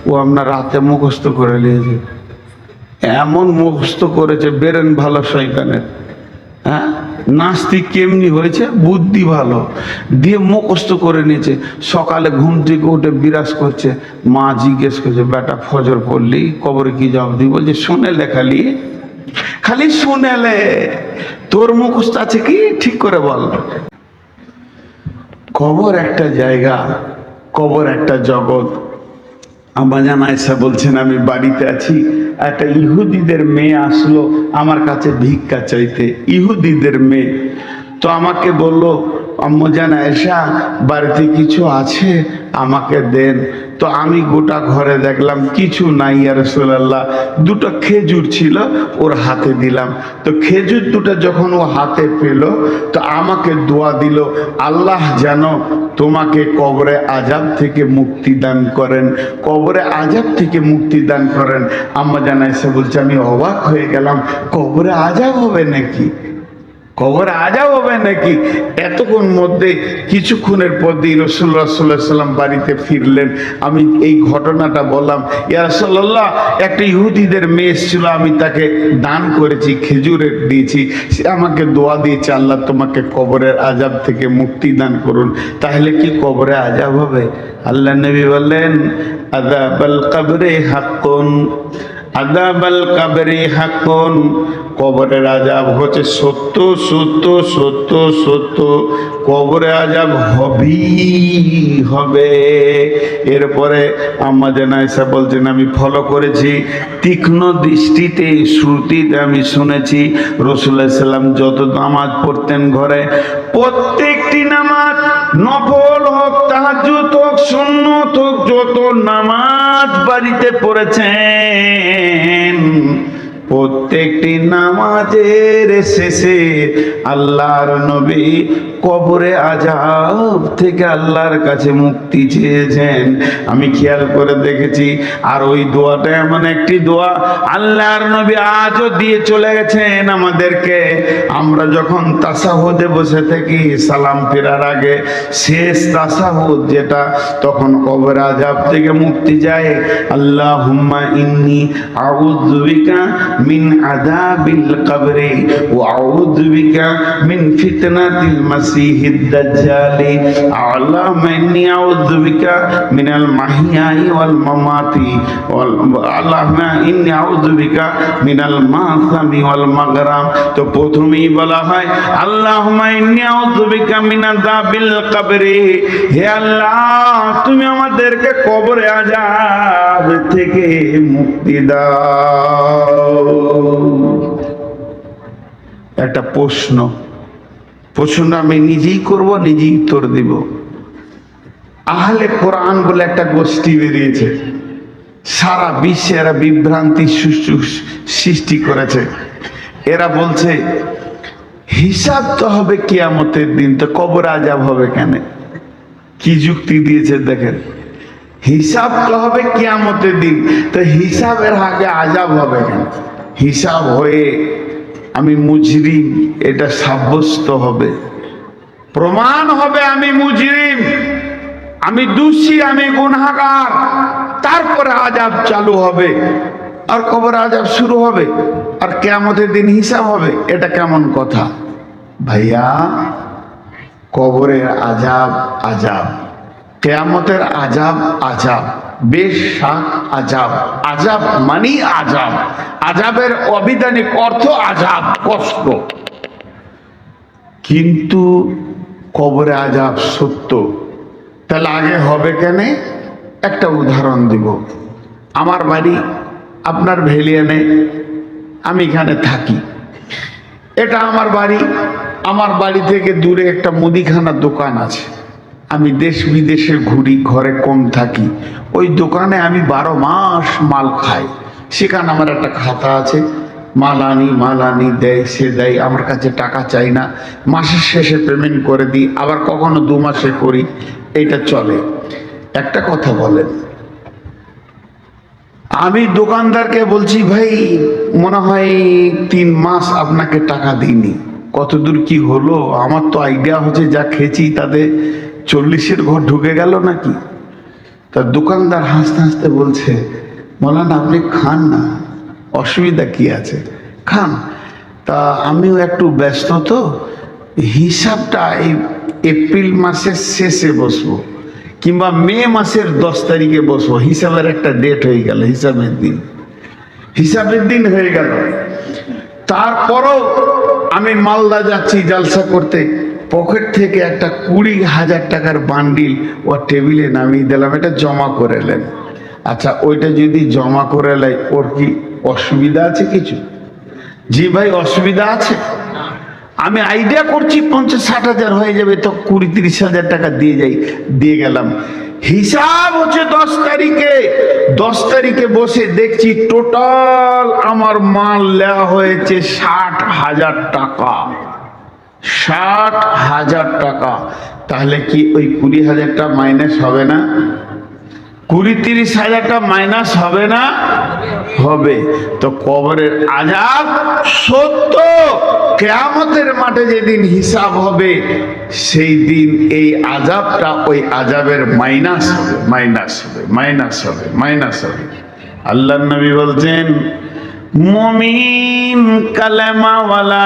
ও আপনার রাতে মুখস্থ করে নিয়েছে, এমন মুখস্থ করেছে বেরেন ভালো শয়তানের। হ্যাঁ, নাস্তিক কেমনি হয়েছে, বুদ্ধি ভালো দিয়ে মুখস্থ করে নিয়েছে। সকালে ঘুম থেকে উঠে বিরাজ করছে, মা জিজ্ঞেস করছে বেটা ফজর পড়লি কবরে কি জবাব দিই? বলছে শুনেলে, খালি শুনেলে, তোর মুখস্থ আছে কি ঠিক করে বল। কবর একটা জায়গা, কবর একটা জগৎ। আমাজান আয়েশা বলছেন আমি বাড়িতে আছি, একটা ইহুদিদের মেয়ে আসলো আমার কাছে ভিক্ষা চাইতে, ইহুদিদের মেয়ে। তো আমাকে বলল আম্মজান আয়েশা বাড়িতে কিছু আছে আমাকে দেন। তো আমি গোটা ঘরে দেখলাম কিছু নাই ইয়া রাসূলুল্লাহ, দুটো খেজুর ছিল ওর হাতে দিলাম। তো খেজুর দুটো যখন ও হাতে পেল তো আমাকে দোয়া দিল, আল্লাহ যেন তোমাকে কবরে আযাব থেকে মুক্তি দান করেন, কবরে আযাব থেকে মুক্তি দান করেন। আম্মাজান আয়েশা বলছে আমি অবাক হয়ে গেলাম, কবরে আযাব হবে নাকি, কবরে আযাব হবে নাকি? এতক্ষণ মধ্যে কিছুক্ষণের পরই রাসূলুল্লাহ সাল্লাল্লাহু আলাইহি ওয়াসাল্লাম বাড়িতে ফিরলেন। আমি এই ঘটনাটা বললাম, ইয়া রাসূলুল্লাহ একটা ইহুদিদের মেয়ে ছিল, আমি তাকে দান করেছি, খেজুরের দিয়েছি, সে আমাকে দোয়া দিয়েছে আল্লাহ তোমাকে কবরের আযাব থেকে মুক্তি দান করুন। তাহলে কি কবরে আযাব হবে? আল্লাহ নবী বললেন আযাবাল কবরে হাক্কুন, আযাবাল কবরে হাক্কুন, কবরের আযাব হচ্ছে সত্য সত্য সত্য সত্য, কবরে আযাব হবে। এরপরে আম্মাজান আয়েশা বলছেন আমি ফলো করেছি, তীক্ষ্ণ দৃষ্টিতে শ্রুতিতে আমি শুনেছি রাসূলুল্লাহ সাল্লাল্লাহু আলাইহি ওয়াসাল্লাম যত নামাজ পড়তেন ঘরে, প্রত্যেকটি নামাজ নফল হোক, তাহাজ্জুদ হোক, সুন্নত হোক, যত নামাজ বাড়িতে পড়েছেন প্রত্যেকটি নামাজের শেষে আল্লাহর নবী কবরে আযাব থেকে আল্লাহর কাছে মুক্তি চেয়েছেন। আমি খেয়াল করে দেখেছি। আর ওই দোয়াটা এমন একটি দোয়া আল্লাহর নবী আজও দিয়ে চলে গেছেন আমাদেরকে। আমরা যখন তাশাহুদে বসে থাকি সালাম ফেরার আগে শেষ তাশাহুদ যেটা, তখন কবরে আযাব থেকে মুক্তি যায়। আল্লাহুম্মা ইন্নী আউযু বিকা মিন আযাবিল কবরি ওয়া আউযু বিকা মিন ফিতনাতিল মাসিহিদ দাজ্জালি, আল্লাহুম্মা ইন্নী আউযু বিকা মিনাল মাহইয়াই ওয়াল মামাতি, আল্লাহুম্মা ইন্নী আউযু বিকা মিনাল মাসামি ওয়াল মাগরাম। তো প্রথমেই বলা হয় আল্লাহুম্মা ইন্নী আউযু বিকা মিন আযাবিল কবরি, হে আল্লাহ তুমি আমাদেরকে কবরে আযাব থেকে মুক্তি দাও। একটা প্রশ্ন আমি নিজেই করব, নিজেই উত্তর দিব। আহলে কোরআন বলে একটা গোষ্ঠী বেরিয়েছে, সারা বিশ্বে এরা বিভ্রান্তি সৃষ্টি করেছে। এরা বলছে হিসাব তো হবে কিয়ামতের দিন, তো কবর আযাব হবে কেন? কি যুক্তি দিয়েছে দেখেন, হিসাব তো হবে কিয়ামতের দিন, তো হিসাবের আগে আযাব হবে কেন? হিসাব হয়ে আমি মুজরিম এটা সাব্যস্ত হবে, প্রমাণ হবে আমি মুজরিম, আমি দোষী, আমি গুনাহগার, তারপরে আযাব চালু হবে, আর কবর আযাব শুরু হবে, আর কিয়ামতের দিন হিসাব হবে। এটা কেমন কথা ভাইয়া? কবরের আযাব আযাব, কিয়ামতের আযাব আযাব, বেশ শাক আযাব, আযাব মানে আযাব, আযাবের অবিধানিক অর্থ আযাব, কষ্ট। কিন্তু কবরে আযাব সত্য, তাহলে আগে হবে কেন? একটা উদাহরণ দিব। আমার বাড়ি আপনার ভেলিয়ানে, আমি এখানে থাকি, এটা আমার বাড়ি। আমার বাড়ি থেকে দূরে একটা মুদিখানার দোকান আছে। আমি দেশ বিদেশে ঘুরি, ঘরে কম থাকি, ওই দোকানে আমি 12 মাস মাল খাই। সেখানে আমার একটা খাতা আছে, মাল আনি দেয়, সে দেয়, আমার কাছে টাকা চাই না, মাসের শেষে পেমেন্ট করে দিই, আবার কখনো 2 মাসে করি, এটা চলে। একটা কথা বলেন, আমি দোকানদারকে বলছি ভাই মনে হয় 3 মাস আপনাকে টাকা দিইনি, কতদূর কি হলো? আমার তো আইডিয়া হচ্ছে যা খেয়েছি তাতে 40-এর ঘর ঢুকে গেল নাকি। তা দোকানদার হাসতে হাসতে বলছে, মৌলানা আপনি খান না, অসুবিধা কি আছে, খান। তা আমিও একটু ব্যস্ত, তো হিসাবটা এই এপ্রিল মাসের শেষে বসবো কিংবা মে মাসের 10 তারিখে বসবো। হিসাবের একটা ডেট হয়ে গেল, হিসাবের দিন হয়ে গেল। তারপরও আমি মালদা যাচ্ছি জালসা করতে, পকেট থেকে একটা 20,000 টাকার বান্ডিল ওর টেবিলে নামিয়ে দিলাম, এটা জমা করে নেন। আচ্ছা, ওইটা যদি জমা করে নেয় ওর কি অসুবিধা আছে কিছু? জি ভাই, অসুবিধা আছে? আমি আইডিয়া করছি 50-60 হাজার হয়ে যাবে, তো 20-30 হাজার টাকা দিয়ে গেলাম। হিসাব হচ্ছে 10 তারিখে। 10 তারিখে বসে দেখছি টোটাল আমার মাল নেওয়া হয়েছে 60,000 টাকা। 60,000 টাকা। তাহলে কি ওই 20,000টা মাইনাস হবে না? 20-30 হাজারটা মাইনাস হবে না? হবে। তো কবরের আযাব সত্য। কিয়ামতের মাঠে যেদিন হিসাব হবে সেই দিন এই আযাবটা ওই আযাবের মাইনাস হবে। আল্লাহর নবী বলছেন, মুমিন কালেমাওয়ালা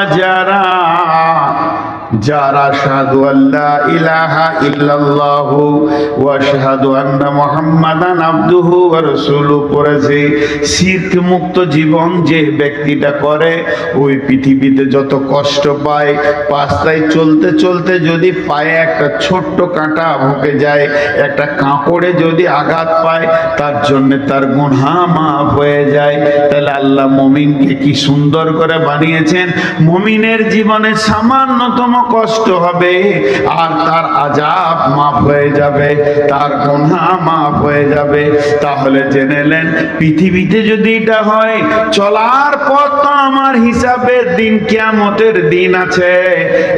যারা শাহাদু আল্লা ইলাহা ইল্লাল্লাহু ওয়া শাহাদু আন্না মুহাম্মাদান আবদুহু ওয়া রাসূলুহু পড়েছে, শিরক মুক্ত জীবন যে ব্যক্তিটা করে, ওই পৃথিবীতে যত কষ্ট পায়, রাস্তায় চলতে চলতে যদি পায়ে একটা ছোট্ট কাঁটা ঢুকে যায়, একটা কাঁকড়ে যদি আঘাত পায়, তার জন্য তার গুনাহ মাফ হয়ে যায়। তাহলে আল্লাহ মুমিনকে কি সুন্দর করে বানিয়েছেন। মুমিনের জীবনে সামান্যতম কষ্ট হবে আর তার আযাব মাফ হয়ে যাবে, তার গুনাহ মাফ হয়ে যাবে। তাহলে জেনেলেন, পৃথিবীতে যদি এটা হয়, চলার পথ তো আমার হিসাবের দিন, কিয়ামতের দিন আছে।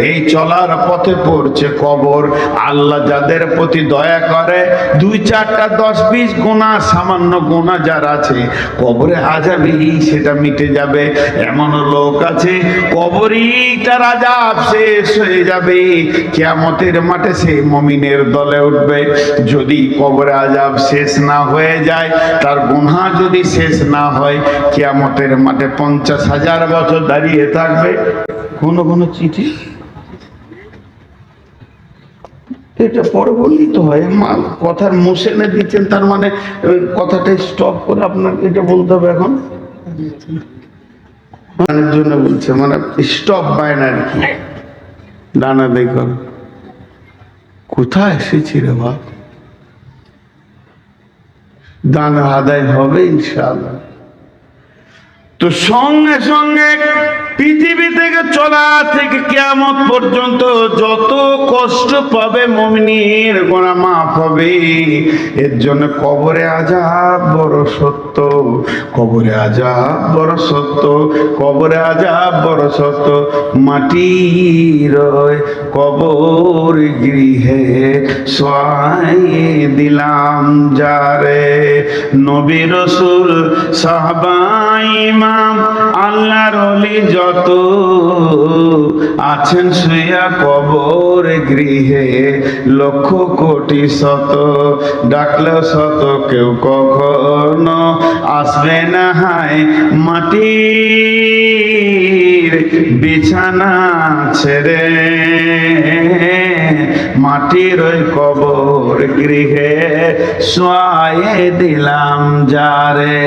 এই চলার পথে পড়ছে কবর। আল্লাহ যাদের প্রতি দয়া করে, 2-4টা 10-20 গুনাহ, সামান্য গুনাহ যার আছে, কবরে আযাবই সেটা মিটে যাবে। এমন লোক আছে কবরই তার আযাব শেষ হয়ে যাবে, কিয়ামতের মাঠে সে মুমিনের দলে উঠবে। যদি কবরে আযাব শেষ না হয়ে যায়, তার গুনাহ যদি শেষ না হয়, কিয়ামতের মাঠে 50,000 বছর দাঁড়িয়ে থাকবে। কোন চিঠি এটা পরে বললেই তো হয়। কথার মোশনে দিচ্ছেন, তার মানে কথাটা স্টপ করে আপনার এটা বলতে হবে। এখন জন্য বলছে, মানে স্টপ বাইনারি কি ডানা দেখুন কোথায় এসেছি রে বাপ। দানা আদায় হবে ইনশাআল্লাহ। তো সঙ্গে সঙ্গে পৃথিবী থেকে চলা থেকে কিয়ামত পর্যন্ত যত কষ্ট পাবে মুমিনের গুনাহ মাফ হবে। এর জন্য কবরে আযাব বড় সত্য, কবরে আযাব বড় সত্য, কবরে আযাব বড় সত্য। মাটির কবর গৃহে শোয়াইয়ে দিলাম যারে, নবী রাসূল সাহাবা ইমাম আল্লাহর ওলি যত আছেন শুইয়া কবর গৃহে, লক্ষ কোটি শত ডাকলেও শত কেউ কখনো আসবে না। হায় মাটির বিছানা ছেড়ে, মাটির ওই কবর গৃহে শোয়াইয়ে দিলাম যারে।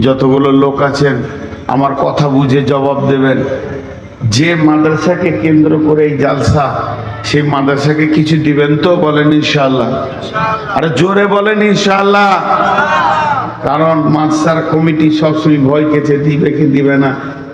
যতগুলো লোক আছেন আমার কথা বুঝে জবাব দেবেন। যে মাদ্রাসাকে কেন্দ্র করে এই জালসা, সেই মাদ্রাসাকে কিছু দিবেন তো? বলেন ইনশাআল্লাহ। আরে জোরে বলেন ইনশাআল্লাহ। কারণ মাদ্রাসার কমিটি সবসময় ভয় কেছে দিবে কি দিবে না।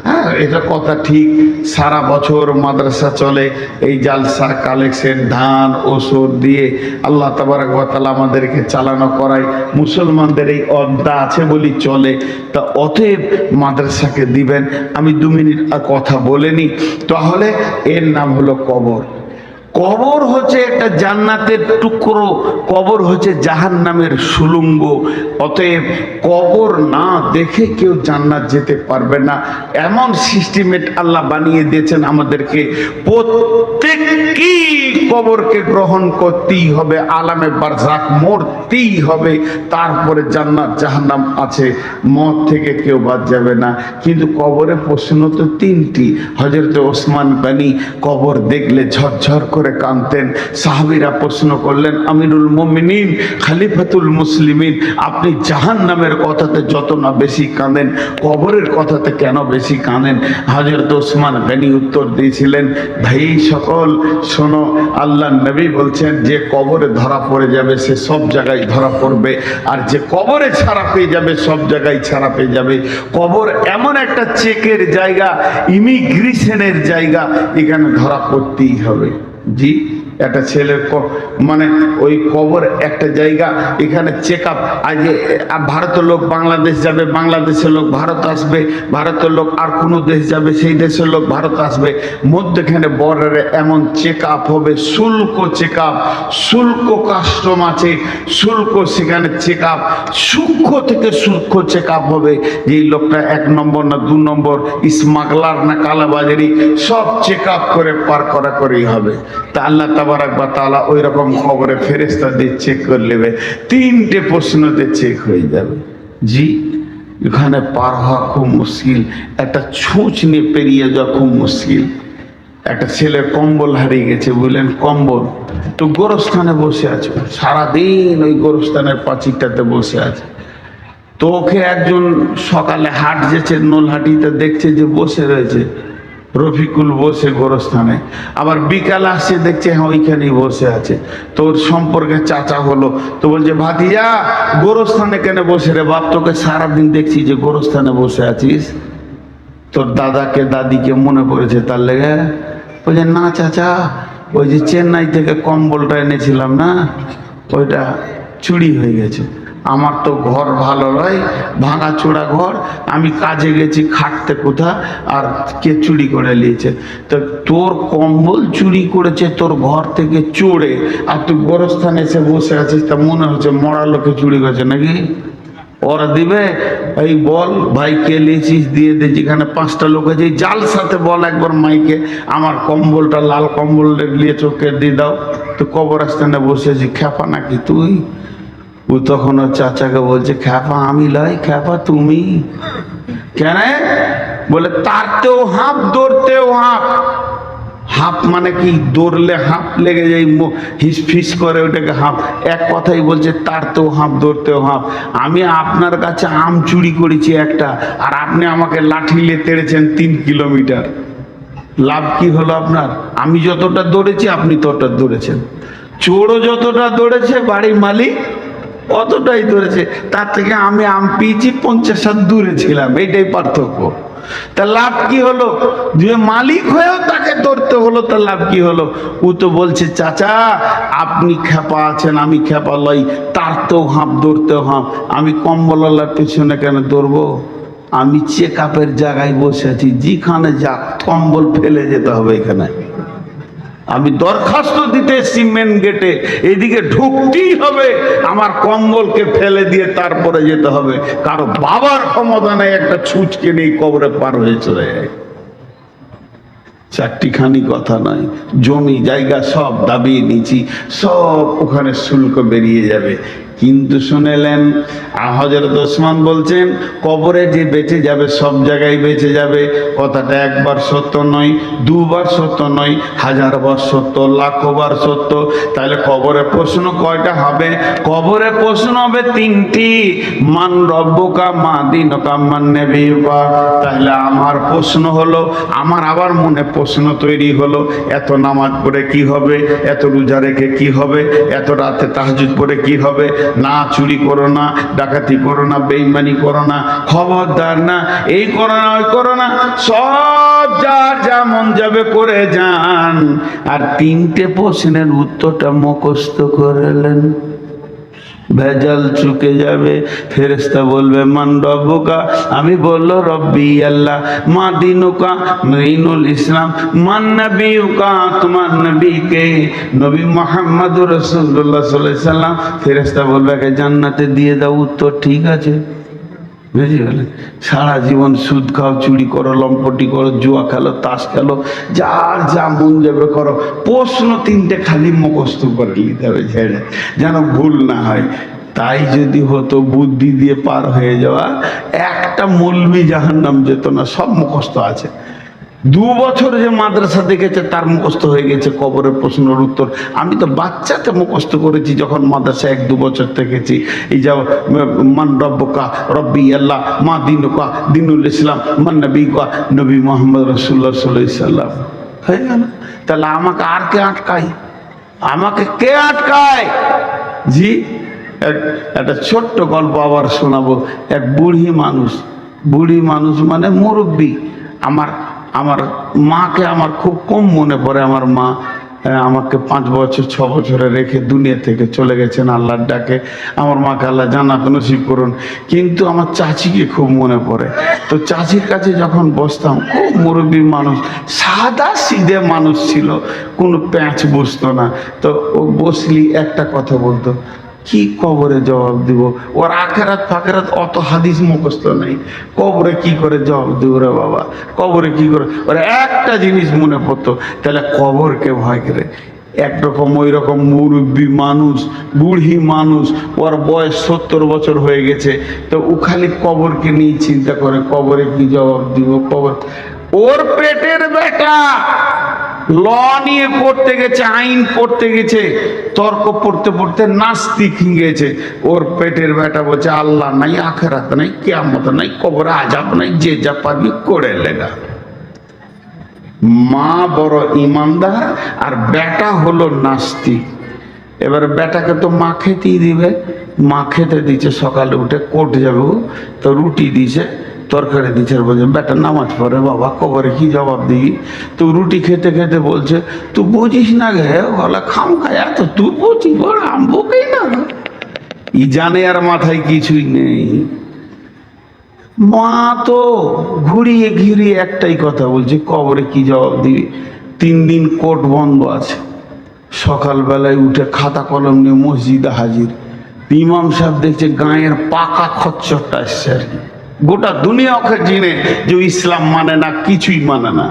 হ্যাঁ, এটা কথা ঠিক। সারা বছর মাদ্রাসা চলে, এই জালসা কালেকশন ধান ওষুধ দিয়ে আল্লাহ তাবারক ওয়া তাআলা আমাদেরকে চালানো করায়। মুসলমানদের এই অর্ধা আছে বলি চলে। তা অতএব মাদ্রাসাকে দিবেন। আমি 2 মিনিট আর কথা বলেনি। তাহলে এর নাম হলো কবর। কবর হচ্ছে একটা জান্নাতের টুকরো, কবর হচ্ছে জাহান্নামের সুলঙ্গ। অতএব কবর না দেখে কেউ জান্নাত যেতে পারবে না। এমন সিস্টেমেট আল্লাহ বানিয়ে দিয়েছেন আমাদেরকে, প্রত্যেককেই কবরকে গ্রহণ করতেই হবে, আলামে বারজাখ মরতেই হবে, তারপরে জান্নাত জাহান্নাম আছে, মত থেকে কেউ বাদ যাবে না। কিন্তু কবরে প্রশ্ন তো তিনটি। হযরত ওসমান গনি কবর দেখলে ঝরঝর করে কাঁদতেন। সাহাবীরা প্রশ্ন করলেন, আমিরুল মুমিনিন, খলিফাতুল মুসলিমিন, আপনি জাহান্নামের কথাতে যত না বেশি কাঁদেন, কবরের কথাতে কেন বেশি কাঁদেন? হযরত ওসমান গনি উত্তর দিয়েছিলেন, ভাই সকল শোনো, আল্লাহ নবী বলছেন যে কবরে ধরা পড়ে যাবে সে সব জায়গায় ধরা পড়বে, আর যে কবরে ছাড়া পেয়ে যাবে সব জায়গায় ছাড়া পেয়ে যাবে। কবর এমন একটা চেকের জায়গা, ইমিগ্রেশনের জায়গা, এখানে ধরা পড়তেই হবে। জি, একটা ছেলের মানে ওই কবর একটা জায়গা, এখানে চেক আপ। আজ ভারতের লোক বাংলাদেশ যাবে, বাংলাদেশের লোক ভারত আসবে, ভারতের লোক আর কোনো দেশ যাবে, সেই দেশের লোক ভারত আসবে, মধ্যখানে বর্ডারে এমন চেক আপ হবে, শুল্ক চেক আপ, শুল্ক কাস্টম আছে, শুল্ক সেখানে চেক আপ, সূক্ষ্ম থেকে সূক্ষ্ম চেক আপ হবে, যে এই লোকটা 1 নম্বর না 2 নম্বর, স্মাগলার না কালাবাজারি, সব চেক আপ করে পার করা করেই হবে। তা আল্লাহ তাবারাক ওয়া তাআলা ওই রকম খবরে ফেরেশতা দিয়ে চেক করে নেবে, 3টে প্রশ্নতে চেক হয়ে যাবে। জি, এখানে পার হওয়া খুব মুশকিল, একটা ছুঁচ নিয়ে পেরিয়ে যাওয়া খুব মুশকিল। একটা ছেলের কম্বল হারিয়ে গেছে, বুঝলেন, কম্বল তো গোরস্থানে বসে আছে, সারাদিন ওই গোরস্থানের পাঁচিরটাতে বসে আছে। তো ওকে একজন সকালে হাট যেছে, নোলহাটিতে দেখছে যে বসে রয়েছে রফিকুল, বসে গোরস্থানে, আবার বিকাল আসছে দেখছে হ্যাঁ ওইখানেই বসে আছে। তোর সম্পর্কে চাচা হলো, তো বলছে ভাতিজা গোরস্থানে কেন বসে রে বাপ, তোকে সারাদিন দেখছি যে গোরস্থানে বসে আছিস, তোর দাদাকে দাদিকে মনে পড়েছে তার লেগে? বলছে না চাচা, ওই যে চেন্নাই থেকে কম্বলটা এনেছিলাম না, ওইটা চুরি হয়ে গেছে। আমার তো ঘর ভালো নয়, ভাঙা চোরা ঘর, আমি কাজে গেছি খাটতে কোথা, আর কে চুরি করে নিয়েছে? তো তোর কম্বল চুরি করেছে তোর ঘর থেকে চোরে, আর তুই গোরস্থানে এসে বসে আছিস, তা মনে হচ্ছে মরা লোকে চুরি করেছে নাকি? ওরা দিবে? এই বল ভাই কে লিয়েছিস, দিয়ে দে। যেখানে 5টা লোক আছে জাল সাথে বল একবার মাইকে, আমার কম্বলটা লাল কম্বল নিয়ে চোখে দিয়ে দাও। তো কবরস্থানে বসে আছি, খ্যাপা নাকি তুই? ও তখন ওর চাচাকে বলছে, খ্যাপা আমি লয়, খ্যাপা তুমি। কেন? বলে তারতেও হাঁপ, দৌড়তেও হাঁপ। হাঁপ মানে কি? দৌড়লে হাঁপ লেগে যায়, হিস ফিস করে, ওটাকে হাঁপ। এক কথাই বলছে তারতেও হাঁপ, দৌড়তেও হাঁপ। আমি আপনার কাছে আম চুরি করেছি একটা, আর আপনি আমাকে লাঠি নিয়ে তেড়েছেন 3 কিলোমিটার। লাভ কি হলো আপনার? আমি যতটা দৌড়েছি আপনি ততটা দৌড়েছেন। চোরও যতটা দৌড়েছে, বাড়ির মালিক অতটাই ধরেছে। তার থেকে আমি আম পেয়েছি, 50 হাত দূরে ছিলাম, এইটাই পার্থক্য। তা লাভ কি হলো? যে মালিক হয়েও তাকে ধরতে হলো, তার লাভ কি হলো? ও তো বলছে চাচা আপনি খ্যাপা আছেন, আমি খ্যাপা লই, তার তো হাঁপ, দৌড়তেও হাঁপ। আমি কম্বলওয়ালার পেছনে কেন দৌড়বো? আমি চেক আপের জায়গায় বসে আছি, যেখানে যাক কম্বল ফেলে যেতে হবে। এখানে আমি দরখাস্ত দিতে এসেছি মেন গেটে, এদিকে ঢুকতেই হবে, আমার কম্বলকে ফেলে দিয়ে তারপরে যেতে হবে। কারো বাবার ক্ষমতা নেই একটা ছুঁচকে নেই কবরে পার হয়ে চলে যায়। 4টিখানি কথা নয়, জমি জায়গা সব দাবিয়ে নিয়েছি, সব ওখানে শুল্ক বেরিয়ে যাবে। কিন্তু শুনেলেন হযরত ওসমান বলছেন কবরে যে বেঁচে যাবে সব জায়গায় বেঁচে যাবে। কথাটা একবার সত্য নয়, 2বার সত্য নয়, 1000বার সত্য, লাখবার সত্য। তাহলে কবরে প্রশ্ন কয়টা হবে? কবরে প্রশ্ন হবে 3টি। মান রব্বুকা, মা দীনুকা, মান নবিয়ুকা। তাহলে আমার প্রশ্ন হলো, আমার আবার মনে প্রশ্ন তৈরি হলো, এত নামাজ পড়ে কি হবে, এত রোজা রেখে কি হবে, এত রাতে তাহাজ্জুদ পড়ে কি হবে? না চুরি করো না, ডাকাতি করো না, বেঈমানি করো না, খবরদার না, এই করো না, ওই করো না, সব যার যা মন যাবে করে যান। আর 3টে প্রশ্নের উত্তরটা মুখস্থ করলেন। ভেজাল চুকে যাবে। ফেরেশতা বলবে মান রব্বুকা, আমি বলল রব্বি আল্লাহ। মা দিনুকা, দীনুল ইসলাম। মান নবিয়ুকা, তোমার নবী কে? নবী মুহাম্মদুর রাসূলুল্লাহ সাল্লাল্লাহু আলাইহি সাল্লাম। ফেরেশতা বলবে কে জান্নাতে দিয়ে দাও। উত্তর ঠিক আছে। বুঝে গেলেন? সারা জীবন সুদ খাও, চুরি করো, লম্পটি করো, জুয়া খেলো, তাস খেলো, যার যা মন যাবে করো, প্রশ্ন তিনটে খালি মুখস্থ করে নিতে হবে ছেড়ে, যেন ভুল না হয়। তাই যদি হতো বুদ্ধি দিয়ে পার হয়ে যাওয়া, একটা মৌলবি জাহান্নাম যেত না, সব মুখস্থ আছে। 2 বছর যে মাদ্রাসা দেখেছে তার মুখস্থ হয়ে গেছে কবরের প্রশ্নের উত্তর। আমি তো বাচ্চাতে মুখস্থ করেছি যখন মাদ্রাসা 1-2 বছর থেকেছি। এই যা মান রব্বুকা, রব্বি আল্লাহ। মা দিনুকা, দীনুল ইসলাম। মান নবিয়ুকা, নবী মুহাম্মদ রাসূলুল্লাহ সাল্লাল্লাহু আলাইহি সাল্লাম। হয়ে গেল। তাহলে আমাকে আর কে আটকায়? আমাকে কে আটকায়? জি, একটা ছোট্ট গল্প আবার শোনাবো। এক বুড়ি মানুষ মানে মুরব্বী। আমার মাকে আমার খুব কম মনে পড়ে। আমার মা আমাকে 5 বছর 6 বছরে রেখে দুনিয়া থেকে চলে গেছেন আল্লাহর ডাকে। আমার মাকে আল্লাহ জান্নাত নসিব করুন। কিন্তু আমার চাচিকে খুব মনে পড়ে। তো চাচির কাছে যখন বসতাম, খুব মুরব্বী মানুষ, সাদা সিধে মানুষ ছিল, কোনো প্যাঁচ বসতো না। তো ও বসলি একটা কথা বলতো, কি কবরে জবাব দিব? ওর আখেরাত ফাকেরাত অত হাদিস মুখস্থ নাই, কবরে কি করে জবাব দিব রে বাবা? কবরে কি করে? ওর একটা জিনিস মনে পড়তো, তাহলে কবরকে ভয় করে। একরকম ওই রকম মুরব্বী মানুষ, বুড়ি মানুষ, ওর বয়স 70 বছর হয়ে গেছে। তো ও খালি কবরকে নিয়ে চিন্তা করে, কবরে কি জবাব দিব? কবর। ওর পেটের বেটা ল নিয়ে পড়তে গেছে, আইন পড়তে গেছে, তর্ক পড়তে পড়তে নাস্তিক গেছে। ওর পেটের বেটা বলছে আল্লাহ নাই, আখেরাত নাই, কিয়ামত নাই, কবরে আযাব নাই, যে যা পাবি করে লেগা। মা বড় ইমানদার আর বেটা হলো নাস্তিক। এবার বেটাকে তো মা খেতেই দিবে। মা খেতে দিচ্ছে, সকালে উঠে কোর্ট যাবে, তো রুটি দিছে, তরকারি দিচ্ছে, বলছে বেটা নামাজ পড়ে বাবা, কবরে কি জবাব দিবি? তো রুটি খেতে খেতে বলছে তুই বুঝিস না গে, বলে খাম খায় তো তুই বুঝিস, বড় আমবুকেই না। ই জানে আর মাথায় কিছুই নেই। মা তো ঘুরিয়ে ঘিরিয়ে একটাই কথা বলছে, কবরে কি জবাব দিবি? 3 দিন কোর্ট বন্ধ আছে। সকালবেলায় উঠে খাতা কলম নিয়ে মসজিদে হাজির। ইমাম সাহেব দেখছে গায়ের পাকা খচ্চরটা এসছে আর কি। গোটা দুনিয়া ওকে চিনে যে ইসলাম মানে না, কিছুই মানে না।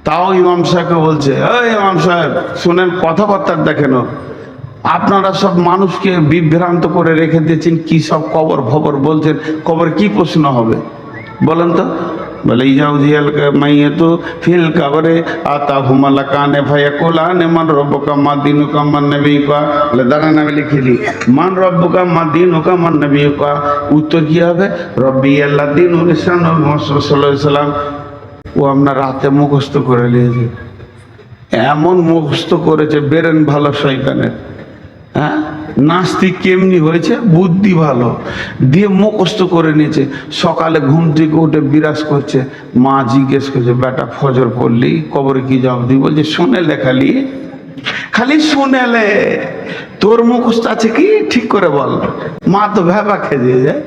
তাও ইমাম সাহেবকে বলছে, এই ইমাম সাহেব শুনেন, কথাবার্তা দেখেন, আপনারা সব মানুষকে বিভ্রান্ত করে রেখে দিয়েছেন, কি সব কবর খবর বলছেন, কবর কি প্রশ্ন হবে বলেন তো? বলে ইজাউজিয়াল মাইয়াতু ফিল কবরে আতা হুমালা কানে ভাইয়া কোলানে মান রব্বুকা মা দিনুকা মান নবিয়ুকা। বলে দাঁড়ান আমি লিখিলি, মান রব্বুকা মা দিনুকা মান নবিয়ুকা। উত্তর কি হবে? রব্বি আল্লাহ দীনুল ইসলাম মুহাম্মদ সাল্লাল্লাহু আলাইহি সাল্লাম। ও আপনার রাতে মুখস্থ করে নিয়েছে, এমন মুখস্থ করেছে বেরেন ভালো শয়তানের। হ্যাঁ, নাস্তিক কেমনি হয়েছে? বুদ্ধি ভালো দিয়ে মুখস্থ করে নিয়েছে। সকালে ঘুম থেকে উঠে বিরাজ করছে। মা জিজ্ঞেস করছে বেটা ফজর পড়লি, কবরে কি জবাব দিই? বলছে শুনে লেখালি, খালি শুনেলে, তোর মুখস্থ আছে কি ঠিক করে বল। মা তো ভেবা খেয়ে দিয়ে যায়,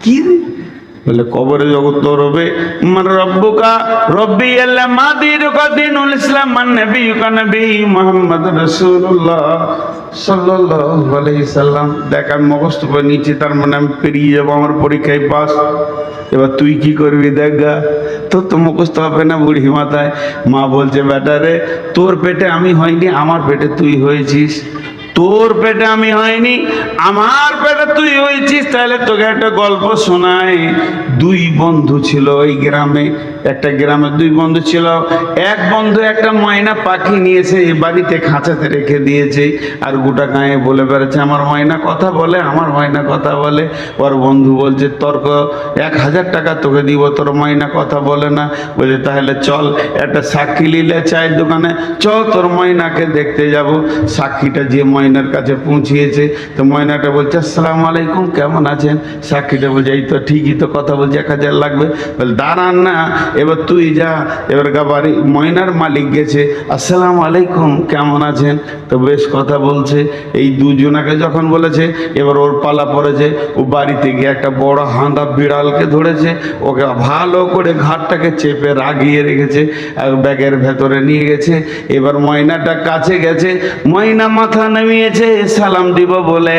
কি বলে কবরে জগৎ তো রবে মান রব্বুকা রব্বি আল্লাহ মা দিনুকা দীনুল ইসলাম মান নবিয়ুকা নবী মুহাম্মদ রাসূলুল্লাহ সাল্লাল্লাহু আলাইহি সাল্লাম। দেখ আমি মুখস্থ করে নিচ্ছি, তার মানে আমি পেরিয়ে যাবো, আমার পরীক্ষায় পাস। এবার তুই কি করবি দেখ গা, তোর তো মুখস্থ হবে না বুড়ি মাথায়। মা বলছে বেটা রে, তোর পেটে আমি হয়নি, আমার পেটে তুই হয়েছিস। তোর পেটে আমি হয়নি, আমার পেটে তুই হয়েছিস। তাহলে তোকে একটা গল্প শোনাই। 2 বন্ধু ছিল ওই গ্রামে। একটা গ্রামে 2 বন্ধু ছিল। এক বন্ধু একটা ময়না পাখি নিয়েছে, বাড়িতে খাঁচাতে রেখে দিয়েছে, আর গোটা গায়ে বলে বেড়াচ্ছে আমার ময়না কথা বলে, আমার ময়না কথা বলে। ওর বন্ধু বলছে তর্ক 1000 টাকা তোকে দিব, তোর ময়না কথা বলে না। বলছে তাহলে চল একটা সাক্ষী নিলে চায়ের দোকানে, চল তোর ময়নাকে দেখতে যাব। সাক্ষীটা যে ময়নার কাছে পৌঁছিয়েছে, তো ময়নাটা বলছে আসসালামু আলাইকুম, কেমন আছেন? সাক্ষীটা বলছে এই তো ঠিকই তো কথা বলছে, 1000 লাগবে। বলে দাঁড়ান না, এবার তুই যা। এবার বাড়ি ময়নার মালিক গেছে, আসসালামু আলাইকুম, কেমন আছেন? তো বেশ কথা বলছে। এই দুজনাকে যখন বলেছে, এবার ওর পালা পড়েছে। ও বাড়িতে গিয়ে একটা বড় হাঁদা বিড়ালকে ধরেছে, ওকে ভালো করে ঘাটটাকে চেপে রাগিয়ে রেখেছে, ব্যাগের ভেতরে নিয়ে গেছে। এবার ময়নাটা কাছে গেছে, ময়না মাথা নামিয়েছে সালাম দিব বলে,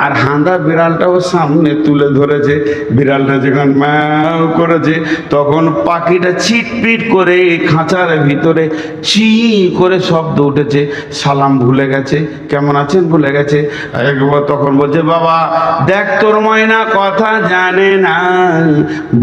আর হাঁদা বিড়ালটাও সামনে তুলে ধরেছে। বিড়ালটা যখন ম্যাও করেছে, তখন পাখিটা ছিটপিট করে খাঁচার ভিতরে চি করে শব্দ উঠেছে। সালাম ভুলে গেছে, কেমন আছেন ভুলে গেছে। একবার তখন বলছে, বাবা দেখ তোর ময়না কথা জানে না,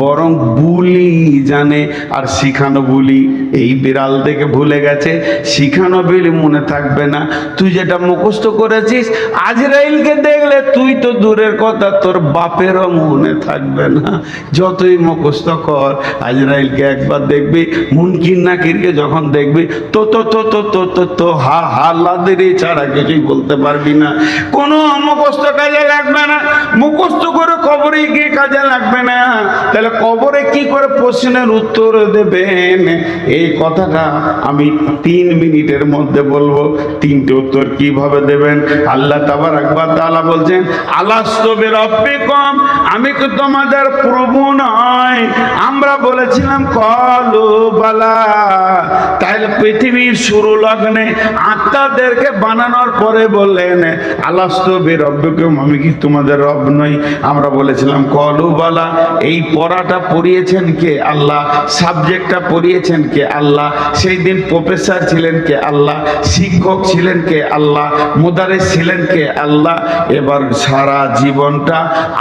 বরং বুলি জানে, আর শিখানো বুলি। এই বিড়াল থেকে ভুলে গেছে, শিখানো বিলি মনে থাকবে না। তুই যেটা মুখস্থ করেছিস, আজরাইলকে দেখলে তুই তো দূরের কথা, তোর বাপেরও মনে থাকবে না। যতই মুখস্থ কর, আজরাইলকে একবার দেখবি, মুনকির নাকিরকে যখন দেখবি, তো তো তো তো তো তো তো হা হাল্লাদের ছাড়া কিছুই বলতে পারবি না। কোনো মুখস্থ কাজে লাগবে না, মুখস্থ করে কবরে গিয়ে কাজে লাগবে না। তাহলে কবরে কি করে প্রশ্নের উত্তর দেবেন? এই কথাটা আমি 3 মিনিটের মধ্যে বলবো। 3টে উত্তর কিভাবে দেবেন? আল্লাহ তাবারক ওয়া তাআলা বলছেন, আলাস্তু বিরাব্বিকুম, আমি কি তোমাদের প্রভু নয়? আমরা বলেছিলাম ক্বালু বালা। তাহলে পৃথিবীর শুরু লগ্নে আত্মাদেরকে বানানোর পরে বললেন, আলাস্তু বিরাব্বিকুম, আমি কি তোমাদের রব নই? আমরা বলেছিলাম ক্বালু বালা। এই পড়াটা পড়িয়েছেন কে? আল্লাহ। সাবজেক্টটা পড়িয়েছেন কে? আল্লাহ। সেই দিন প্রফেসর ছিলেন কে? আল্লাহ। শিক্ষক ছিলেন কে? আল্লাহ। মুদারিস ছিলেন কে? আল্লাহ। এবার সারা জীবনটা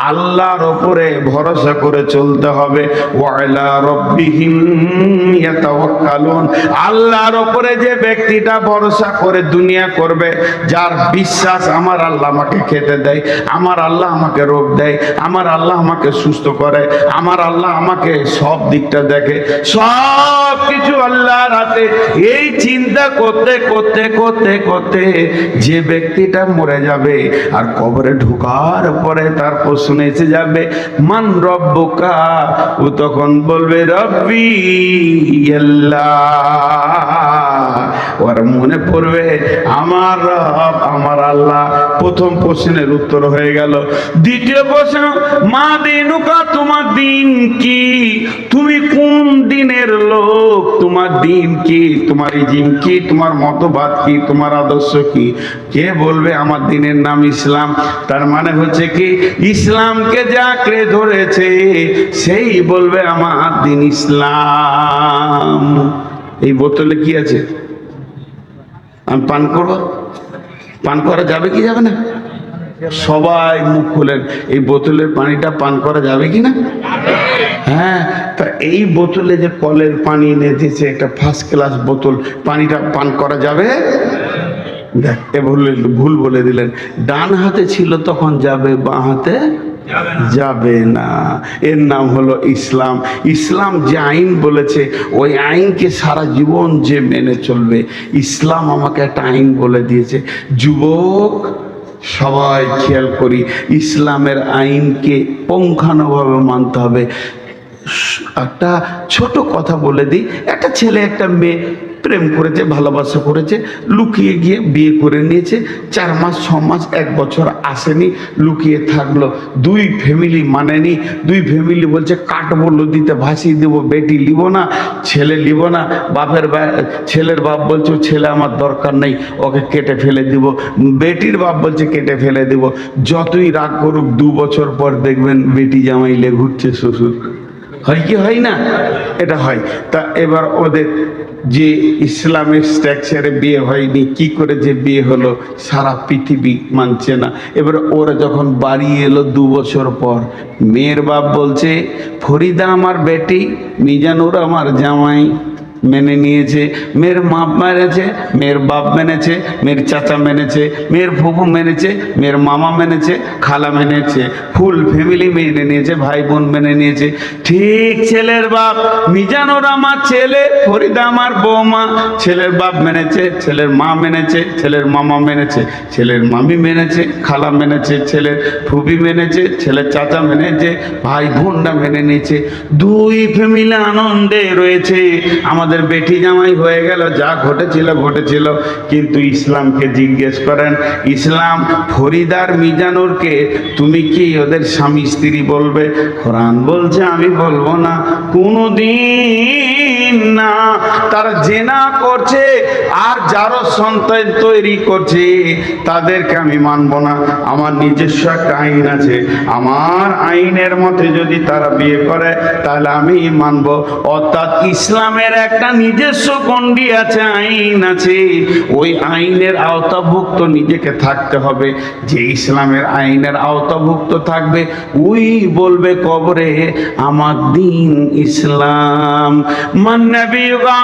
আল্লাহর ওপরে ভরসা করে চলতে হবে। ওয়া আলা রাব্বিহিম ইয়াতাওয়াক্কালুন। আল্লাহর ওপরে যে ব্যক্তিটা ভরসা করে দুনিয়া করবে, যার বিশ্বাস আমার আল্লাহ আমাকে খেতে দেয়, আমার আল্লাহ আমাকে রোগ দেয়, আমার আল্লাহ আমাকে সুস্থ করে, আমার আল্লাহ আমাকে সব দিকটা দেখে, সব কিছু আল্লাহর হাতে। এই চিন্তা করতে করতে করতে করতে যে ব্যক্তিটা মরে যাবে, আর কবরে ঢোকার পরে তার প্রশ্ন এসে যাবে, মান রব্বুকা, ও তখন বলবে রব্বি আল্লাহ। ওর মনে পড়বে আমার রব আমার আল্লাহ। প্রথম প্রশ্নের উত্তর হয়ে গেল। দ্বিতীয় প্রশ্ন, মা দিনুকা, তোমার দিন কি? তুমি কোন দিনের লোক? তোমার দিন কি? তোমার ইজিম কি? তোমার মতবাদ কি? তোমার আদর্শ কি? কে বলবে আমার দিনের নাম ইসলাম? তার মানে হচ্ছে কি, ইসলামকে যে আঁকড়ে ধরেছে সেই বলবে আমার দিন ইসলাম। এই বোতলে কি আছে? আমি পান করবো? পান করা যাবে কি যাবে না? সবাই মুখ খুলেন। এই বোতলের পানিটা পান করা যাবে কি না? হ্যাঁ। তা এই বোতলে যে কলের পানি এনে দিয়েছে, একটা ফার্স্ট ক্লাস বোতল, পানিটা পান করা যাবে? দেখ, ভুল বলে দিলেন। ডান হাতে ছিল তখন যাবে, বাঁ হাতে যাবে না। এর নাম হলো ইসলাম। ইসলাম যে আইন বলেছে, ওই আইনকে সারা জীবন যে মেনে চলবে। ইসলাম আমাকে একটা আইন বলে দিয়েছে। যুবক সবাই খেয়াল করি, ইসলামের আইনকে পুঙ্খানুভাবে মানতে হবে। একটা ছোট কথা বলে দিই, একটা ছেলে একটা মেয়ে প্রেম করেছে, ভালোবাসা করেছে, লুকিয়ে গিয়ে বিয়ে করে নিয়েছে। 4 মাস 6 মাস 1 বছর আসেনি, লুকিয়ে থাকলো। 2 ফ্যামিলি মানেনি। 2 ফ্যামিলি বলছে কাটবো, নদীতে ভাসিয়ে দেবো, বেটি লিব না, ছেলে লিব না। ছেলের বাপ বলছে ছেলে আমার দরকার নেই, ওকে কেটে ফেলে দিব। বেটির বাপ বলছে কেটে ফেলে দিব। যতই রাগ করুক, 2 বছর পর দেখবেন বেটি জামাই লে ঘুরছে শ্বশুর। হয় কি হয় না? এটা হয়। তা এবার ওদের যে ইসলামের স্ট্রাকচারে বিয়ে হয়নি, কি করে যে বিয়ে হলো সারা পৃথিবী মানছে না। এবার ওরা যখন বাড়ি এলো 2 বছর পর, মেয়ের বাপ বলছে ফরিদা আমার বেটি, মিজানুর আমার জামাই। মেনে নিয়েছে, মেয়ের মা মেনেছে, মেয়ের বাপ মেনেছে, মেয়ের চাচা মেনেছে, মেয়ের ফুফু মেনেছে, মেয়ের মামা মেনেছে, খালা মেনেছে, ফুল ফ্যামিলি মেনে নিয়েছে, ভাই বোন মেনে নিয়েছে। ঠিক ছেলের বাপ মিজানুর আমার ছেলে, ফরিদা আমার বৌমা, ছেলের বাপ মেনেছে, ছেলের মা মেনেছে, ছেলের মামা মেনেছে, ছেলের মামি মেনেছে, খালা মেনেছে, ছেলের ফুফি মেনেছে, ছেলের চাচা মেনেছে, ভাই বোনরা মেনে নিয়েছে। দুই ফ্যামিলি আনন্দে রয়েছে, আমাদের বেটি জামাই হয়ে গেল, যা ঘটেছিল ঘটেছিল। কিন্তু ইসলামকে জিজ্ঞেস করেন, ইসলাম ফরিদার মিজানুরকে তুমি কি ওদের স্বামী স্ত্রী বলবে? কোরআন বলছে আমি বলবো না, কোনোদিন না। তারা জেনা করছে আর যারও সন্তান তৈরি করছে তাদেরকে আমি মানবো না। আমার নিজস্ব একটা আইন আছে, আমার আইনের মতে যদি তারা বিয়ে করে তাহলে আমি মানবো। অর্থাৎ ইসলামের একটা নিজস্ব গণ্ডি আছে, আইন আছে, ওই আইনের আওতাভুক্ত নিজেকে থাকতে হবে। যে ইসলামের আইনের আওতাভুক্ত থাকবে ওই বলবে কবরে আমার দিন ইসলাম। মান নবিয়্যুকা,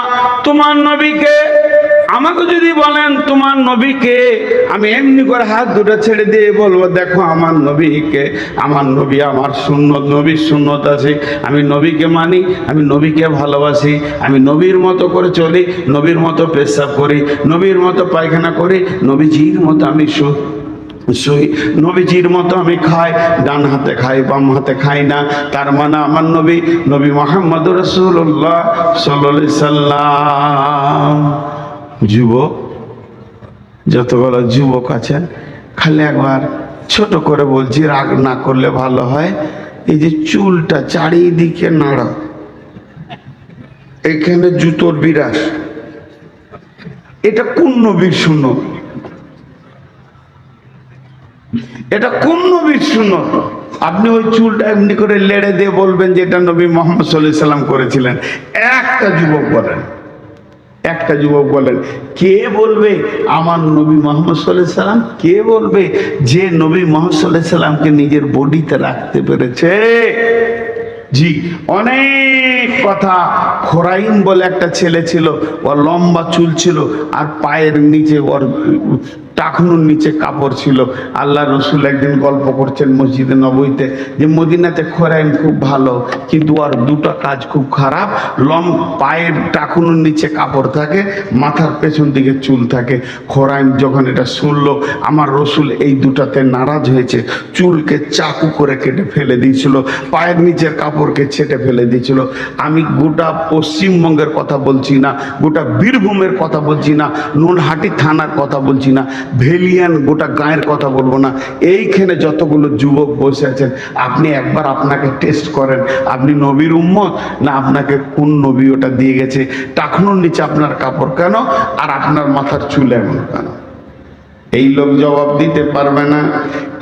তোমার নবীকে। আমাকে যদি বলেন তোমার নবীকে, আমি এমনি করে হাত দুটো ছেড়ে দিয়ে বলবো দেখো আমার নবীকে, আমার নবী আমার সুন্নত, নবীর সুন্নত আছে, আমি নবীকে মানি, আমি নবীকে ভালোবাসি, আমি নবীর মতো করে চলি, নবীর মতো পেশাব করি, নবীর মতো পায়খানা করি, নবীজির মতো আমি শুই, নবীজির মতো আমি খাই, ডান হাতে খাই বাম হাতে খাই না। তার মানে আমার নবী, নবী মুহাম্মদুর রাসূলুল্লাহ সাল্লাল্লাহু আলাইহি সাল্লাম। যুবক, যতগুলো যুবক আছেন, খালি একবার ছোট করে বলছি, রাগ না করলে ভালো হয়। এই যে চুলটা চারিদিকে নাড়া, এখানে জুতোর বিরাস, এটা কোন নবীর সুন্নত? এটা কোন নবীর সুন্নত? আপনি ওই চুলটা এমনি করে লেড়ে দিয়ে বলবেন যে এটা নবী মুহাম্মদ সাল্লাল্লাহু আলাইহি সাল্লাম করেছিলেন। একটা যুবক বলেন, একটা যুবক বলেন, কে বলবে আমার নবী মুহাম্মদ সাল্লাল্লাহু আলাইহি সাল্লাম? কে বলবে যে নবী মুহাম্মদ সাল্লাল্লাহু আলাইহি সাল্লামকে নিজের বডিতে রাখতে পেরেছে? জি, অনেক কথা। খোরাইন বলে একটা ছেলে ছিল, ওর লম্বা চুল ছিল আর পায়ের নিচে ওর টাকনুর নিচে কাপড় ছিল। আল্লাহ রসুল একদিন গল্প করছেন মসজিদে নববীতে যে মদিনাতে খোরাইন খুব ভালো, কিন্তু আর দুটো কাজ খুব খারাপ। পায়ের টাকনুর নিচে কাপড় থাকে, মাথার পেছন দিকে চুল থাকে। খোরাইন যখন এটা শুনলো আমার রসুল এই দুটাতে নারাজ হয়েছে, চুলকে চাকু করে কেটে ফেলে দিয়েছিল, পায়ের নিচের কাপড়কে ছেটে ফেলে দিয়েছিল। আমি গোটা পশ্চিমবঙ্গের কথা বলছি না, গোটা বীরভূমের কথা বলছি না, নুনহাটি থানার কথা বলছি না, ভেলিয়ান গোটা গায়ের কথা বলবো না। এইখানে যতগুলো যুবক বসে আছেন, আপনি একবার আপনাকে টেস্ট করেন, আপনি নবীর উম্মত না আপনাকে কোন নবী ওটা দিয়ে গেছে? টাকনুর নিচে আপনার কাপড় কেন আর আপনার মাথার চুল এমন কেন? এই লোক জবাব দিতে পারবে না।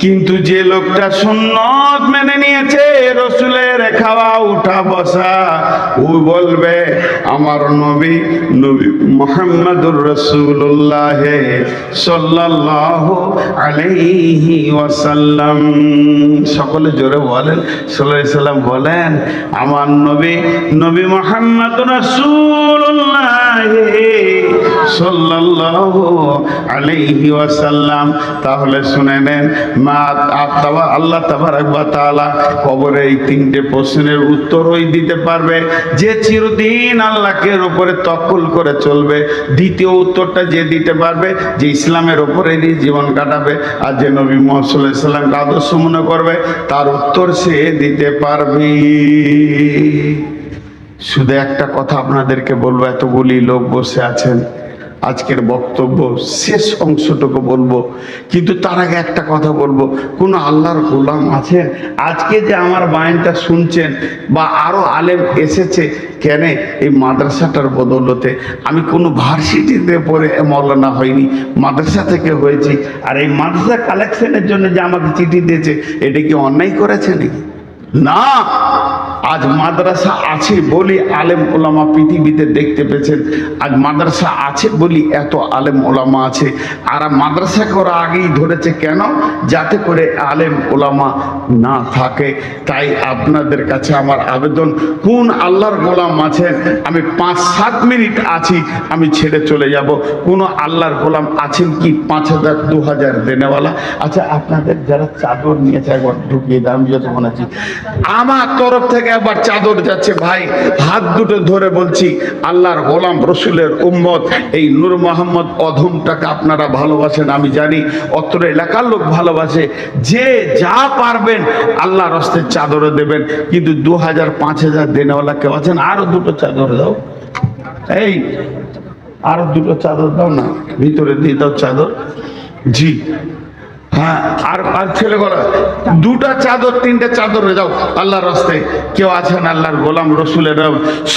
কিন্তু যে লোকটা সুন্নত মেনে নিয়েছে, রসুলের খাওয়া উঠা বসা, ও বলবে আমার নবী, নবী মুহাম্মদুর রাসূলুল্লাহ সাল্লাল্লাহু আলাইহি ওয়াসাল্লাম। সকলে জোরে বলেন সাল্লাল্লাহু আলাইহি সাল্লাম। বলেন আমার নবী, নবী মুহাম্মদুর রাসূলুল্লাহ সাল্লাল্লাহু আলাইহি ওয়াসাল্লাম। তাহলে শুনে নেন, আল্লাহ তাবারক ওয়া তাআলা কবরে এই তিনটে প্রশ্নের উত্তর ওই দিতে পারবে যে চিরদিন আল্লাহকে উপরে তওয়াক্কুল করে চলবে। দ্বিতীয় উত্তরটা যে দিতে পারবে যে ইসলামের উপরে জীবন কাটাবে আর যে নবী মুহাম্মদ সাল্লাল্লাহু আলাইহি সাল্লামকে আদর্শ মনে করবে, তার উত্তর সে দিতে পারবে। শুধু একটা কথা আপনাদেরকে বলবো, এতগুলি লোক বসে আছেন, আজকের বক্তব্য শেষ অংশটুকু বলবো, কিন্তু তার আগে একটা কথা বলবো। কোন আল্লাহর গোলাম আছেন আজকে যে আমার বায়ানটা শুনছেন বা আরো আলেম এসেছে কেন? এই মাদ্রাসাটার বদৌলতে। আমি কোনো ভার্সিটিতে পড়ে মৌলানা হয়নি, মাদ্রাসা থেকে হয়েছি। আর এই মাদ্রাসা কালেকশনের জন্য যে আমাকে চিঠি দিয়েছে, এটা কি অন্যায় করেছে নাকি? না, আজ মাদ্রাসা আছে বলি আলেম ওলামা পৃথিবীতে দেখতে পেয়েছেন। আজ মাদ্রাসা আছে বলি এত আলেম ওলামা আছে। আর মাদ্রাসাকে ওরা আগেই ধরেছে কেন? যাতে করে আলেম ওলামা না থাকে। তাই আপনাদের কাছে আমার আবেদন, কোন আল্লাহর গোলাম আছেন? আমি 5-7 মিনিট আছি, আমি ছেড়ে চলে যাব। কোন আল্লাহর গোলাম আছেন কি 5,000 2,000 দেনেওয়ালা? আচ্ছা, আপনাদের যারা চাদর নিয়েছে একবার ঢুকিয়ে দেন। আমি যত মনে আছি আমার তরফ থেকে একবার চাদর যাচ্ছে ভাই, হাত দুটো ধরে বলছি, আল্লাহর গোলাম রসুলের উম্মত এই নূর মোহাম্মদ অধমটাকে আপনারা ভালোবাসেন, আমি জানি অত্র এলাকার লোক ভালোবাসে। যে যা পারবেন আল্লাহর হস্তে চাদরে দেবেন। কিন্তু 2,000 5,000 দেনেওয়ালা কেউ আছেন? আরো দুটো চাদর দাও, এই আরো দুটো চাদর দাও না, ভিতরে দিয়ে দাও চাদর। জি হ্যাঁ, আর ছেলে গলা দুটা চাদর 3টে চাদর দাও আল্লাহর রাস্তায়। কেউ আছেন আল্লাহর গোলাম রসুলের?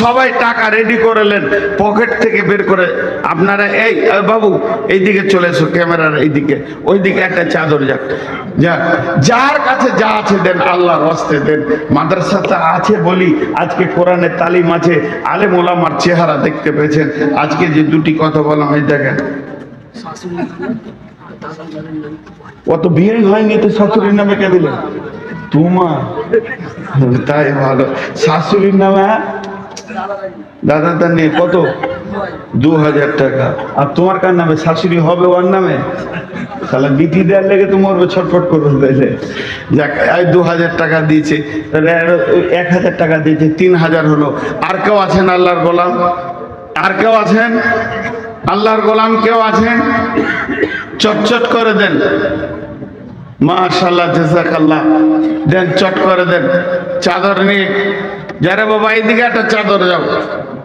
সবাই টাকা রেডি করেলেন, পকেট থেকে বের করে। আপনারা এই বাবু এইদিকে চলে এসো, ক্যামেরার এইদিকে, ওইদিকে একটা চাদর যাক, যাক যার কাছে যা আছে দেন, আল্লাহর রাস্তায় দেন। মাদ্রাসাটা আছে বলি আজকে কোরআনের তালিম আছে, আলেম ওলামার চেহারা দেখতে পেয়েছেন। আজকে যে দুটি কথা বললাম, এই দেখেন অত বিয়ে হয়নি তো শাশুড়ির নামে কে দিলেন? তোমার তাই ভালো, শাশুড়ির নামে দাদা নিয়ে কত? 2,000 টাকা। আর তোমার কার নামে? শাশুড়ি হবে ওর নামে? তাহলে বিটি দেওয়ার লেগে তো মরবে, ছটফট করবে। তাইলে যাক, 2,000 টাকা দিয়েছে, তাহলে 1,000 টাকা দিয়েছে, 3,000 হলো। আর কেউ আছেন আল্লাহর গোলাম? আর কেউ আছেন আল্লাহর গোলাম? কেউ আছেন? চটচট করে দেন। মাশাআল্লাহ, জাযাকাল্লাহ, দেন, চট করে দেন। চাদর নিয়ে যারা বাবা এইদিকে একটা চাদর যাও।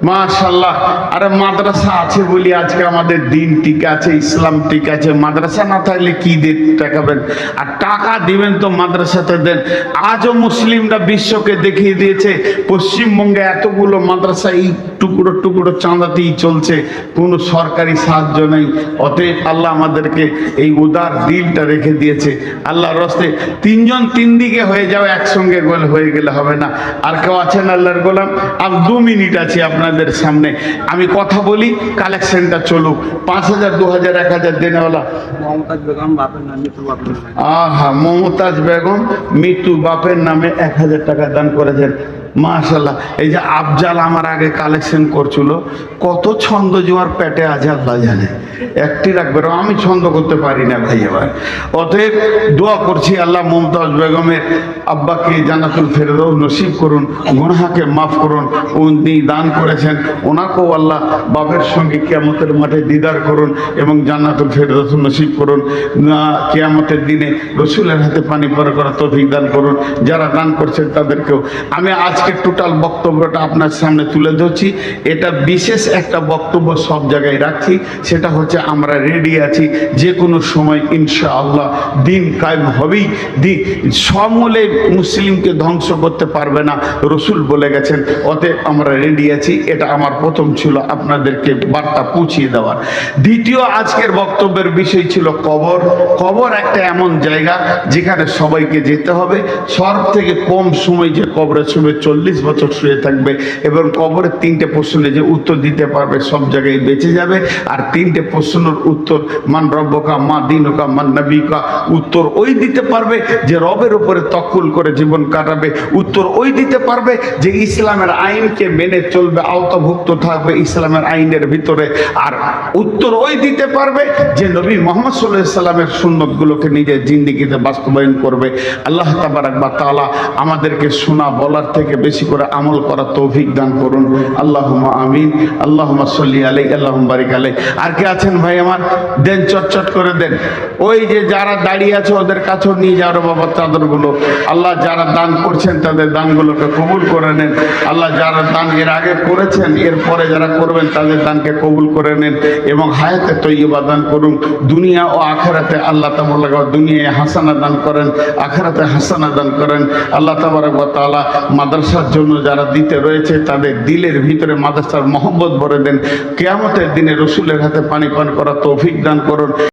মাশাআল্লাহ। আরে মাদ্রাসা আছে বলি আজকে আমাদের দিন ঠিক আছে, ইসলাম ঠিক আছে। মাদ্রাসা না থাকলে কি দিয়ে টাকাবেন? আর টাকা দিবেন তো মাদ্রাসাতে দেন। আজও মুসলিমরা বিশ্বকে দেখিয়ে দিয়েছে পশ্চিমবঙ্গে এতগুলো মাদ্রাসা এই টুকরো টুকরো চাঁদাতেই চলছে, কোনো সরকারি সাহায্য নেই। অতএব আল্লাহ আমাদেরকে এই উদার দিলটা রেখে দিয়েছে। আল্লাহর রাস্তায় 3 জন 3 দিকে হয়ে যাও, একসঙ্গে গোল হয়ে গেলে হবে না। আর কেউ আছেন আল্লাহর গোলাম? আর 2 মিনিট আছে আপনাদের সামনে, আমি কথা বলি, কালেকশনটা চলুক। 5,000 2,000 1,000 দেনেওয়ালা? আহা, মমতাজ বেগম মৃত্যু বাপের নামে 1,000 টাকা দান করেছেন। মাশাআল্লাহ। এই যে আফজাল আমার আগে কালেকশন করছিল, কত ছন্দ জোয়ার পেটে আছে আল্লাহ জানে, একটি রাখবে, আমি ছন্দ করতে পারি না ভাই। এবার অতএব দোয়া করছি আল্লাহ মমতাজ বেগমের আব্বাকে জান্নাতুল ফেরদাউস নসিব করুন, গুনাহকে মাফ করুন। উনি দান করেছেন, ওনাকেও আল্লাহ বাপের সঙ্গে কিয়ামতের মাঠে দিদার করুন এবং জান্নাতুল ফেরদাউস নসিব করুন। কিয়ামতের দিনে রসুলের হাতে পানি পার করার তৌফিক দান করুন। যারা দান করছেন তাদেরকেও। আমি আজকে টোটাল বক্তব্যটা আপনার সামনে তুলে ধরছি। এটা বিশেষ একটা বক্তব্য সব জায়গায় রাখছি, সেটা হচ্ছে আমরা রেডি আছি যে কোনো সময় ইনশাআল্লাহ দিন কায়েম হবেই। সমূলে মুসলিমকে ধ্বংস করতে পারবে না, রসুল বলে গেছেন। অতএব আমরা রেডি আছি। এটা আমার প্রথম ছিল আপনাদেরকে বার্তা পৌঁছিয়ে দেওয়ার। দ্বিতীয় আজকের বক্তব্যের বিষয় ছিল কবর। কবর একটা এমন জায়গা যেখানে সবাইকে যেতে হবে। সব থেকে কম সময় যে কবরে শুবে 40 বছর শুয়ে থাকবে এবং কবরের 3টে প্রশ্নে যে উত্তর দিতে পারবে সব জায়গায় বেঁচে যাবে। আর 3টে প্রশ্নের উত্তর, মান রব্বকা মা দীনুকা মান নবিকা, উত্তর ওই দিতে পারবে যে রবের উপরে তওয়াক্কুল করে জীবন কাটাবে। উত্তর ওই দিতে পারবে যে ইসলামের আইনকে মেনে চলবে, আওতাভুক্ত থাকবে ইসলামের আইনের ভিতরে। আর উত্তর ওই দিতে পারবে যে নবী মুহাম্মদ সাল্লাল্লাহু আলাইহি সাল্লামের সুন্নতগুলোকে নিজের জিন্দেগিতে বাস্তবায়ন করবে। আল্লাহ তাবারাক ওয়া তাআলা আমাদেরকে শোনা বলার থেকে বেশি করে আমল করার তৌফিক দান করুন। আল্লাহুম্মা আমিন। আল্লাহুম্মা সাল্লি আলাইহি, আল্লাহুম্মা বারিক আলাইহি। আর কে আছেন ভাই আমার? দেন, চটচট করে দেন। ওই যে যারা দাঁড়িয়ে আছে ওদের কাছেও নিয়ে যাও বাবা চাদরগুলো। আল্লাহ যারা দান করছেন তাদের দানগুলোকে কবুল করে নেন। আল্লাহ যারা দান এর আগে করেছেন, এরপরে যারা করবেন তাদের দানকে কবুল করে নেন এবং হায়াতে তৈয়বা দান করুন। দুনিয়া ও আখিরাতে আল্লাহ তাআলা দুনিয়ায় হাসানা দান করেন, আখিরাতে হাসানা দান করেন। আল্লাহ তাবারক ওয়া তাআলা মাদ্রাসার জন্য যারা দিতে রয়েছে তাদের দিলের ভিতরে মাদ্রাসার মহব্বত ভরে দেন। কিয়ামতের দিনে রসুলের হাতে পানি পান করার তৌফিক দান করুন।